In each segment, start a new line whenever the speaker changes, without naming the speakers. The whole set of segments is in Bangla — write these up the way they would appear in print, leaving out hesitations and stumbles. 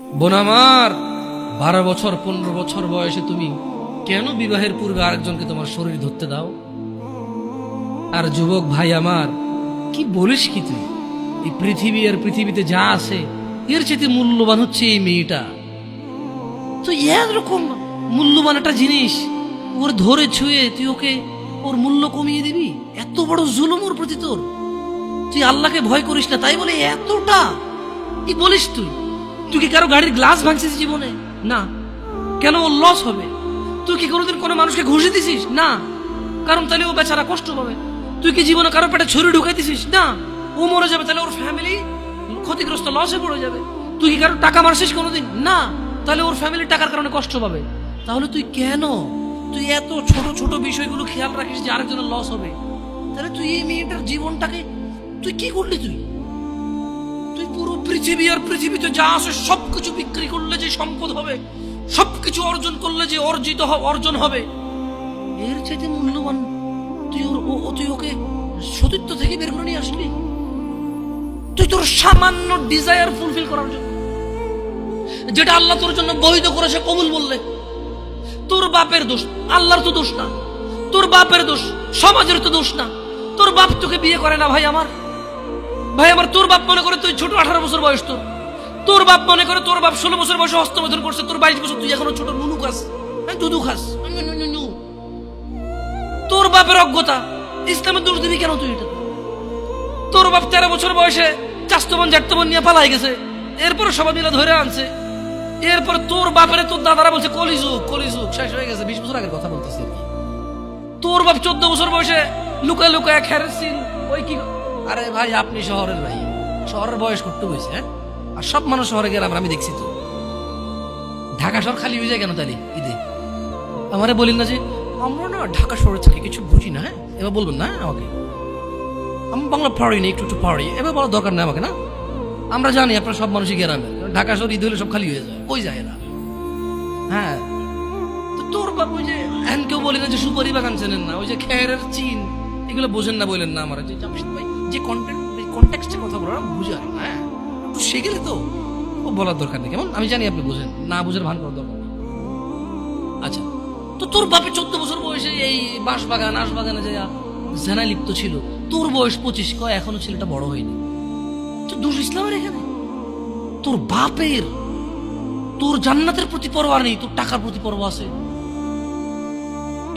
বোন আমার, 12 বছর 15 বছর বয়সে তুমি কেন বিবাহের পূর্বে আরেকজনকে তোমার শরীর ধরতে দাও? আর যুবক ভাই আমার, কি বলিস কি তুই? এই পৃথিবী আর পৃথিবীতে যা আছে এর চেয়ে মূল্যবান হচ্ছে এই মেয়েটা। তো এরকম মূল্যবান একটা জিনিস ওর ধরে ছুঁয়ে তুই ওকে ওর মূল্য কমিয়ে দিবি? এত বড় জুলুম ওর প্রতি তোর! তুই আল্লাহকে ভয় করিস না তাই বলে এতটা কি বলিস তুই? তুই কি কারো গাড়ির গ্লাস ভাঙছিস জীবনে? না। কেন? ওর লস হবে। তুই কি কোনোদিন কোনো মানুষকে ঘুষি দিছিস? না। কারণ তাহলে ও বেচারা কষ্ট পাবে। তুই কি জীবনে কারো পেটে ছুরি ঢুকাইতেছিস? না। ও মরে যাবে, তাহলে ওর ফ্যামিলি ক্ষতিগ্রস্ত, লসে পড়ে যাবে। তুই কি কারো টাকা মারছিস কোনোদিন? না। তাহলে ওর ফ্যামিলি টাকার কারণে কষ্ট পাবে। তাহলে তুই কেন তুই এত ছোট ছোট বিষয়গুলো খেয়াল রাখিস যে আরেকজনের লস হবে? তাহলে তুই এই মেয়েটার জীবনটাকে তুই কি করলি? তুই পুরো পৃথিবী আর পৃথিবীতে যা আছে সবকিছু বিক্রি করলে যে সম্পদ হবে, সবকিছু অর্জন করলে যে অর্জন হবে, এর চাইতে মূল্যবান তুই ওকে সতীত্ব থেকে বের করে নিয়ে আসলি? তুই তোর সামান্য ডিজায়ার ফুলফিল করার জন্য, যেটা আল্লাহ তোর জন্য বৈধ করেছে, কবুল বললে তোর বাপের দোষ, আল্লাহর তো দোষ না। তোর বাপের দোষ, সমাজের তো দোষ না। তোর বাপ তোকে বিয়ে করে না ভাই আমার। তোর বাপ মনে করে তুই ছোট, 18 বছর বয়স তোর বাপ মনে করে তোর বাপ 16 বছর বয়সে হস্তমৈথুন করছে, তোর 22 বছর, তুই এখনো ছোট নুনু খাস, দুধু খাস। তোর বাপের অজ্ঞতা, ইসলামের দোষ দিবি কেন তুই? এটা তোর বাপ 13 বছর বয়সে চাস্তবন জাটতবন নিয়ে পালাই গেছে, এরপরে সবাই মিলে ধরে আনছে। এরপরে তোর বাপের তোর দাদারা বলছে কলিযুগ শেষ হয়ে গেছে। 20 বছর আগের কথা বলতেছি। তোর বাপ 14 বছর বয়সে লুকায় লুকায় খেরেছিল ওই কি। আরে ভাই, আপনি শহরের ভাই, শহরের বয়স করতে হয়েছে। হ্যাঁ, আর সব মানুষ শহরে গেলাম, আমি দেখছি তো। ঢাকা শহর খালি হয়ে যায় কেন তাহলে ঈদে? আমারে বলেন না যে আমরা না ঢাকা শহরে থেকে কিছু বুঝি না। হ্যাঁ, এবার বলবেন না আমাকে, আমি বাংলা পারি না, একটু পারি, এবার বলার দরকার নেই আমাকে। না, আমরা জানি আপনারা সব মানুষই গ্রামে, ঢাকা শহর ঈদ হলে সব খালি হয়ে যায়, কই যায় এরা? হ্যাঁ, তো তোর বাপ ওই যে এখন কেউ বলি না যে সুপারি বাগান চেনেন না, ওই যে খেরের চিন, এগুলো বোঝেন না, বললেন না আমার যে জামশেদ ভাই যে কন্টেক্সটে কথা বলার বুঝে। হ্যাঁ, একটু শিখেলে তো ও বলার দরকার নেই। কেমন? আমি জানি আপনি বোঝেন না, বুঝের ভান করার দরকার নেই। আচ্ছা, তো তোর বাপে 14 বছর বয়সে এই বাঁশবাগান আশবাগানে যে জেনায় লিপ্ত ছিল, তোর বয়স 25, কয় এখনো ছেলেটা বড় হয়নি। তো দোষ ইসলামের এখানে? তোর বাপের, তোর জান্নাতের প্রতি পরোয়া নেই, তোর টাকার প্রতি পরোয়া আছে।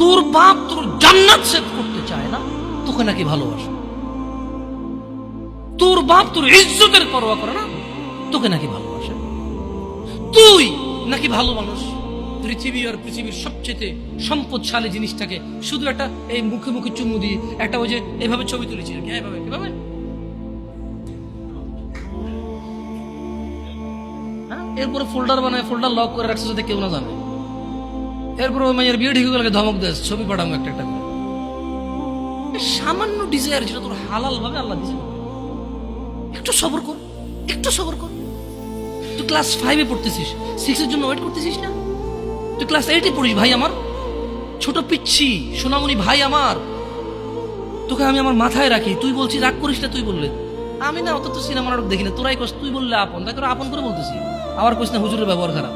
তোর বাপ তোর জান্নাত সেভ করতে চায় না, তোকে নাকি ভালোবাসে। তোর বাপ তোর ইজ্জতের পরোয়া করে না, তোকে নাকি ভালোবাসে। তুই নাকি ভালো মানুষ, পৃথিবী আর পৃথিবীর সবচেয়ে সম্পদশালী জিনিসটাকে শুধু একটা এই মুখে মুখে চুমু দিয়ে একটা ওই যে এইভাবে ছবি তুলেছি, এইভাবে কিভাবে এরপরে ফোল্ডার বানায়, ফোল্ডার লক করে রাখছে যাতে কেউ না জানে। এরপরে ওই মেয়ের বিয়ে ঠিক হয়ে গেলে ধমক দেয়, ছবি পাঠাবো একটা একটা করে। সামান্য ডিজায়ার যেটা তোর হালাল ভাবে আল্লাহ দিয়েছে, একটু সবর কর, একটু সবর কর। তুই ক্লাস 5-এ পড়তেছিস, 6-এর জন্য ওয়েট করতেছিস না? তুই ক্লাস 8-এ পড়িস ভাই আমার, ছোট পিচ্ছি সোনামণি ভাই আমার। তোকে আমি আমার মাথায় রাখি, তুই বলছিস রাগ করিস না। তুই বললে আমি না অত তো সিনেমা নাটক দেখি না, তোরাই কস, তুই বললে আপন, তাই তোরা আপন করে বলতেছি। আবার কইস না হুজুরের ব্যবহার খারাপ।